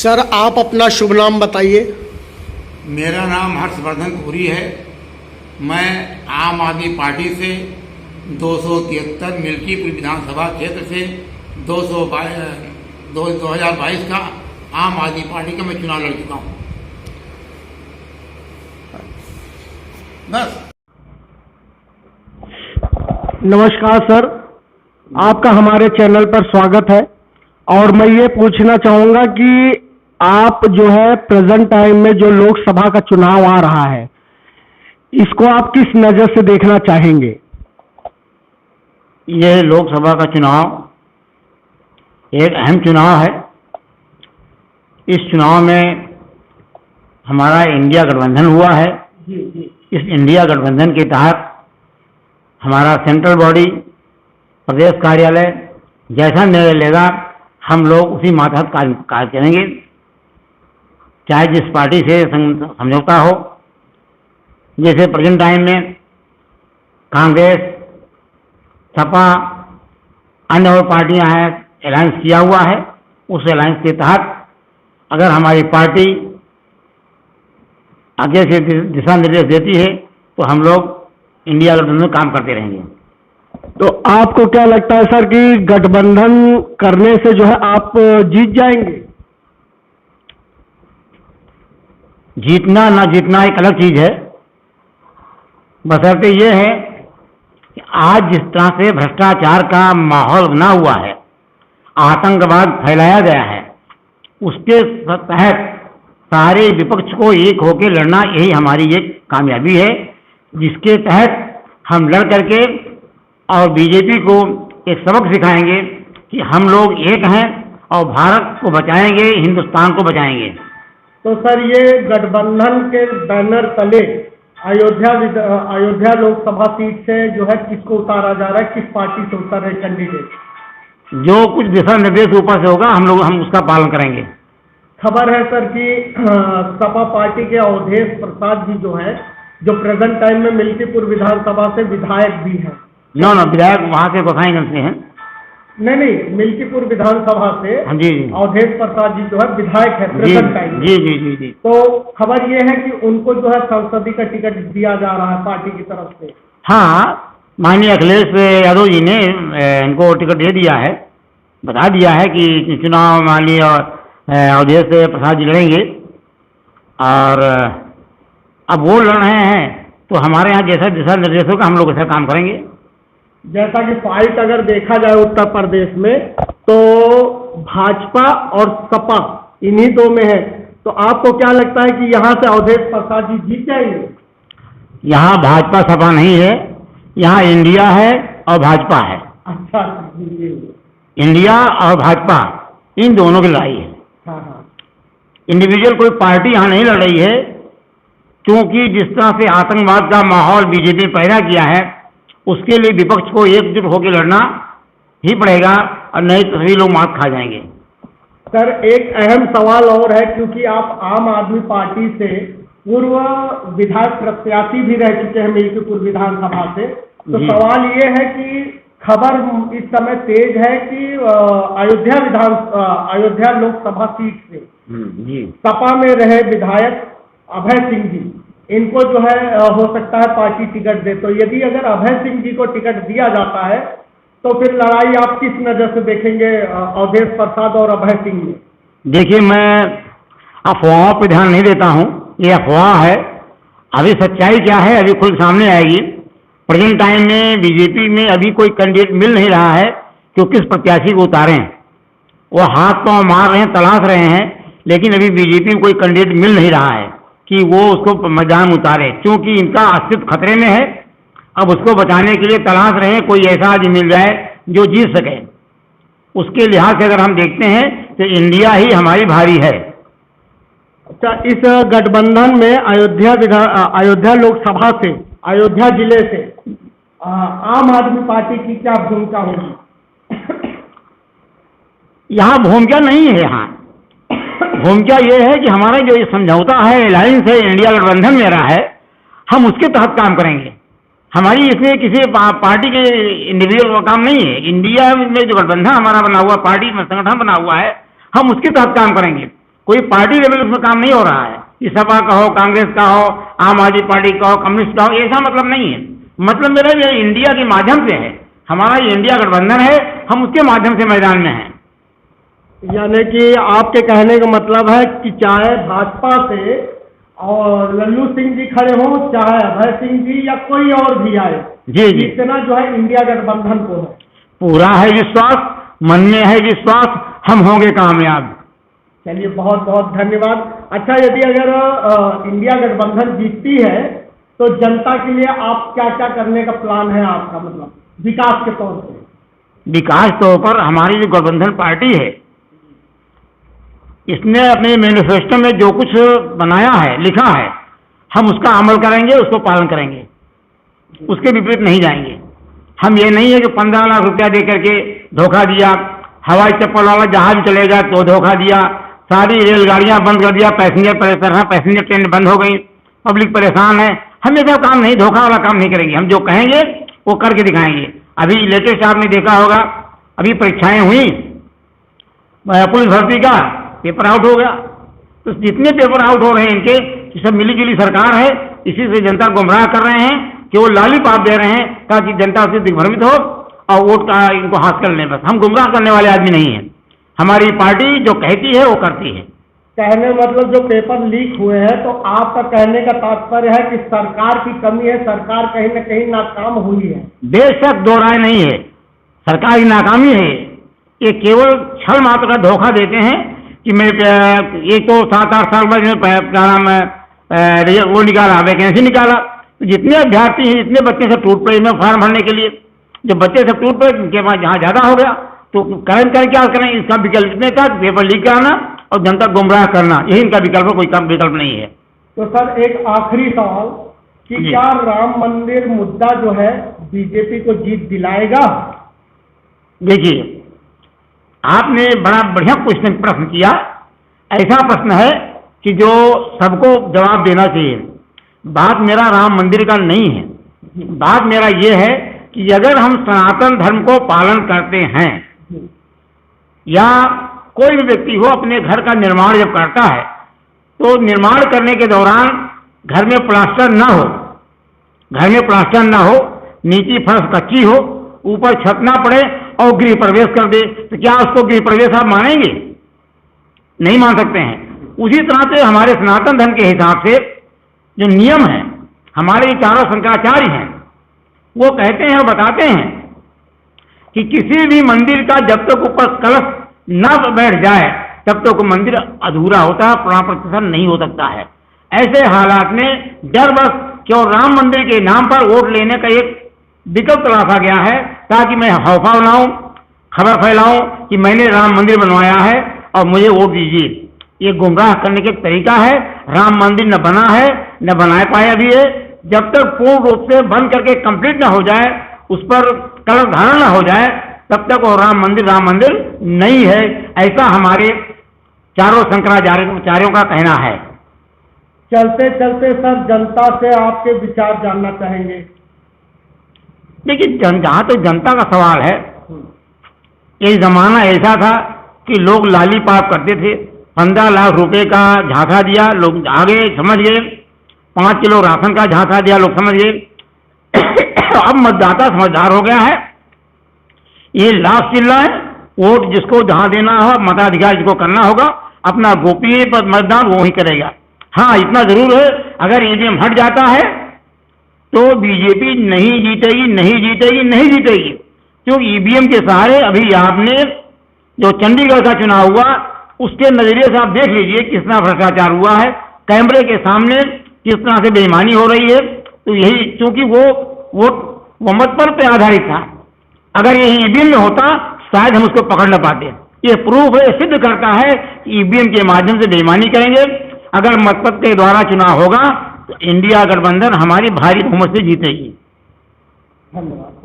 Sir आप अपना शुभ नाम बताइए। मेरा नाम हर्षवर्धन पुरी है। मैं आम आदमी पार्टी से 273 मिल्कीपुर विधानसभा क्षेत्र से 2022 का आम आदमी पार्टी का मैं चुनाव लड़ चुका हूँ। बस। नमस्कार सर, आपका हमारे चैनल पर स्वागत है। और मैं ये पूछना चाहूँगा कि आप जो है प्रेजेंट टाइम में जो लोकसभा का चुनाव आ रहा है, इसको आप किस नज़र से देखना चाहेंगे? ये लोकसभा का चुनाव एक अहम चुनाव है। इस चुनाव में हमारा इंडिया गठबंधन हुआ है। इस इंडिया गठबंधन के तहत हमारा सेंट्रल बॉडी, प्रदेश कार्यालय जैसा निर्णय लेगा हम लोग उसी मातहत कार्य करेंगे, चाहे जिस पार्टी से समझौता हो। जैसे प्रेजेंट टाइम में कांग्रेस, सपा, अन्य और पार्टियां हैं, अलायंस किया हुआ है। उस अलायंस के तहत अगर हमारी पार्टी आगे से दिशा निर्देश देती है तो हम लोग इंडिया गठबंधन में काम करते रहेंगे। तो आपको क्या लगता है सर कि गठबंधन करने से जो है आप जीत जाएंगे? जीतना ना जीतना एक अलग चीज है, बशर्ते ये है कि आज जिस तरह से भ्रष्टाचार का माहौल बना हुआ है, आतंकवाद फैलाया गया है, उसके तहत सारे विपक्ष को एक होकर लड़ना यही हमारी एक कामयाबी है, जिसके तहत हम लड़ करके और बीजेपी को एक सबक सिखाएंगे कि हम लोग एक हैं और भारत को बचाएंगे, हिंदुस्तान को बचाएंगे। तो सर ये गठबंधन के बैनर तले अयोध्या लोकसभा सीट से जो है किसको उतारा जा रहा है, किस पार्टी से उतर रहे कैंडिडेट? जो कुछ दिशा निर्देश ऊपर से होगा हम उसका पालन करेंगे। खबर है सर कि सपा पार्टी के अवधेश प्रसाद जी जो है, जो प्रेजेंट टाइम में मिल्कीपुर विधानसभा से विधायक भी हैं। ना विधायक वहाँ से गोसाईगंज से हैं। नहीं, मिल्कीपुर विधानसभा से जी अवधेश प्रसाद जी जो है विधायक है प्रेजेंट टाइम में। जी। तो खबर ये है कि उनको जो है संसदीय का टिकट दिया जा रहा है पार्टी की तरफ से। हाँ, माननीय अखिलेश यादव जी ने इनको टिकट दे दिया है, बता दिया है कि चुनाव माननीय अवधेश प्रसाद जी लड़ेंगे। और अब वो लड़ रहे हैं तो हमारे यहाँ जैसा दिशा निर्देश होगा हम लोग ऐसा काम करेंगे। जैसा कि फाइट अगर देखा जाए उत्तर प्रदेश में तो भाजपा और सपा इन्हीं दो में है, तो आपको क्या लगता है कि यहाँ से अवधेश प्रसाद जी जीत जाएंगे? यहाँ भाजपा सपा नहीं है, यहाँ इंडिया है और भाजपा है। अच्छा, इंडिया और भाजपा इन दोनों की लड़ाई है। हाँ। इंडिविजुअल कोई पार्टी यहाँ नहीं लड़ रही है, क्योंकि जिस तरह से आतंकवाद का माहौल बीजेपी ने पैदा किया है, उसके लिए विपक्ष को एकजुट होकर लड़ना ही पड़ेगा और नहीं तो सभी लोग मात खा जाएंगे। सर एक अहम सवाल और है, क्योंकि आप आम आदमी पार्टी से पूर्व विधायक प्रत्याशी भी रह चुके हैं मिल्कीपुर विधानसभा से, तो सवाल ये है कि खबर इस समय तेज है कि अयोध्या लोकसभा सीट से सपा में रहे विधायक अभय सिंह जी, इनको जो है हो सकता है पार्टी टिकट दे। तो यदि अगर अभय सिंह जी को टिकट दिया जाता है तो फिर लड़ाई आप किस नजर से देखेंगे अवधेश प्रसाद और अभय सिंह में? देखिए, मैं अफवाहों पर ध्यान नहीं देता हूँ, ये अफवाह है। अभी सच्चाई क्या है अभी खुद सामने आएगी। प्रेजेंट टाइम में बीजेपी में अभी कोई कैंडिडेट मिल नहीं रहा है कि किस प्रत्याशी को उतारें। वो हाथ पांव मार रहे हैं, तलाश रहे हैं, लेकिन अभी बीजेपी में कोई कैंडिडेट मिल नहीं रहा है कि वो उसको मैदान उतारे, क्योंकि इनका अस्तित्व खतरे में है। अब उसको बचाने के लिए तलाश रहे हैं कोई ऐसा आदमी मिल जाए जो जीत सके। उसके लिहाज से अगर हम देखते हैं तो इंडिया ही हमारी भारी है। अच्छा, इस गठबंधन में अयोध्या लोकसभा से, अयोध्या जिले से आम आदमी पार्टी की क्या भूमिका होगी? यहाँ भूमिका नहीं है। यहाँ भूमिका ये है कि हमारा जो ये समझौता है, अलायंस है, इंडिया गठबंधन मेरा है, हम उसके तहत काम करेंगे। हमारी इसमें किसी पार्टी के इंडिविजुअल का काम नहीं है। इंडिया में जो गठबंधन हमारा बना हुआ, पार्टी में संगठन बना हुआ है, हम उसके तहत काम करेंगे। कोई पार्टी लेवल में काम नहीं हो रहा है कि सपा का हो, कांग्रेस का हो, आम आदमी पार्टी का हो, कम्युनिस्ट का हो, ऐसा मतलब नहीं है। मतलब मेरा ये इंडिया के माध्यम से है, हमारा ये इंडिया गठबंधन है, हम उसके माध्यम से मैदान में हैं। यानी कि आपके कहने का मतलब है कि चाहे भाजपा से और लल्लू सिंह जी खड़े हों, चाहे अभय सिंह जी या कोई और भी आए, जी जी, इतना जो है इंडिया गठबंधन को है, पूरा है विश्वास, मन में है विश्वास, हम होंगे कामयाब। चलिए बहुत बहुत धन्यवाद। अच्छा, यदि अगर इंडिया गठबंधन जीतती है तो जनता के लिए आप क्या क्या करने का प्लान है आपका, मतलब विकास के तौर पे? विकास तौर पर हमारी जो गठबंधन पार्टी है, इसने अपने मैनिफेस्टो में जो कुछ बनाया है, लिखा है, हम उसका अमल करेंगे, उसको पालन करेंगे, उसके विपरीत नहीं जाएंगे। हम ये नहीं है कि 15 लाख रुपया दे करके धोखा दिया, हवाई चप्पल वाला जहाज चलेगा तो धोखा दिया, सारी रेलगाड़ियां बंद कर दिया, पैसेंजर परेशान है, पैसेंजर ट्रेन बंद हो गई, पब्लिक परेशान है। हम ये सब काम नहीं, धोखा वाला काम नहीं करेंगे। हम जो कहेंगे वो करके दिखाएंगे। अभी लेटेस्ट आपने देखा होगा, अभी परीक्षाएं हुई, पुलिस भर्ती का पेपर आउट हो गया। तो जितने पेपर आउट हो रहे हैं इनके, ये सब मिली जुली सरकार है, इसी से जनता गुमराह कर रहे हैं कि वो लॉलीपॉप दे रहे हैं ताकि जनता उससे दिग्भ्रमित हो और वोट का इनको हासिल कर लें। बस हम गुमराह करने वाले आदमी नहीं हैं। हमारी पार्टी जो कहती है वो करती है। कहने मतलब जो पेपर लीक हुए हैं, तो आपका कहने का तात्पर्य है कि सरकार की कमी है, सरकार कहीं न कहीं नाकाम हुई है? बेशक, दो राय नहीं है, सरकार की नाकामी है। ये केवल छल मात्र का धोखा देते हैं कि मैं एक तो 7-8 साल बाद क्या नाम है वो निकाला, वैकेंसी निकाला, तो जितने अभ्यर्थी हैं, जितने बच्चे सब टूट पड़े में फॉर्म भरने के लिए, जब बच्चे सब टूट पड़े, उनके पास जहाँ ज़्यादा हो गया तो करें क्या करें? इसका विकल्प इतने था, पेपर लीक कराना और जनता गुमराह करना, यही इनका विकल्प है, कोई कम विकल्प नहीं है। तो सर एक आखिरी सवाल कि क्या राम मंदिर मुद्दा जो है बीजेपी को जीत दिलाएगा? देखिए, आपने बड़ा बढ़िया प्रश्न किया। ऐसा प्रश्न है कि जो सबको जवाब देना चाहिए। बात मेरा राम मंदिर का नहीं है, बात मेरा ये है कि अगर हम सनातन धर्म को पालन करते हैं, या कोई भी व्यक्ति हो अपने घर का निर्माण जब करता है, तो निर्माण करने के दौरान घर में प्लास्टर ना हो, घर में प्लास्टर ना हो, नीचे फर्श कच्ची हो, ऊपर छत ना पड़े और गृह प्रवेश कर दे, तो क्या उसको गृह प्रवेश आप मानेंगे? नहीं मान सकते हैं। उसी तरह से हमारे सनातन धर्म के हिसाब से जो नियम है, हमारे चारों शंकराचार्य हैं, वो कहते हैं और बताते हैं कि किसी भी मंदिर का जब तक ऊपर कलश न बैठ जाए तब तक मंदिर अधूरा होता है, पूर्ण प्रतिष्ठा नहीं हो सकता है। ऐसे हालात में डर बस क्यों राम मंदिर के नाम पर वोट लेने का एक विकल्प तलाशा गया है, ताकि मैं हौफा बनाऊं, खबर फैलाऊं कि मैंने राम मंदिर बनवाया है और मुझे वोट दीजिए। ये गुमराह करने का तरीका है। राम मंदिर न बना है, न बना पाया भी है। जब तक पूर्ण रूप से बंद करके कंप्लीट न हो जाए, उस पर कलश धारण न हो जाए, तब तक वो राम मंदिर नहीं है। ऐसा हमारे चारों शंकराचार्यों का कहना है। चलते चलते सर जनता से आपके विचार जानना चाहेंगे। देखिए, जहाँ तक जनता का सवाल है, एक जमाना ऐसा था कि लोग लॉलीपॉप करते थे, 15 लाख रुपए का झांसा दिया, लोग आगे समझ गए, 5 किलो राशन का झांसा दिया, लोग समझ गए। अब मतदाता समझदार हो गया है, ये लाभ चिल्ला है, वोट जिसको जहां देना हो, मताधिकार जिसको करना होगा, अपना गोपनीय पर मतदान वो ही करेगा। हाँ, इतना जरूर है, अगर ईवीएम हट जाता है तो बीजेपी नहीं जीतेगी, क्योंकि ईवीएम के सहारे अभी आपने जो चंडीगढ़ का चुनाव हुआ, उसके नजरिए से आप देख लीजिए कितना भ्रष्टाचार हुआ है, कैमरे के सामने किस तरह से बेईमानी हो रही है। तो यही, क्योंकि वो वोट मत पर आधारित था। अगर ये ईवीएम में होता, शायद हम उसको पकड़ न पाते। ये प्रूफ है, सिद्ध करता है कि ईवीएम के माध्यम से बेईमानी करेंगे। अगर मतपत्र के द्वारा चुनाव होगा तो इंडिया गठबंधन हमारी भारी बहुमत से जीतेगी। धन्यवाद।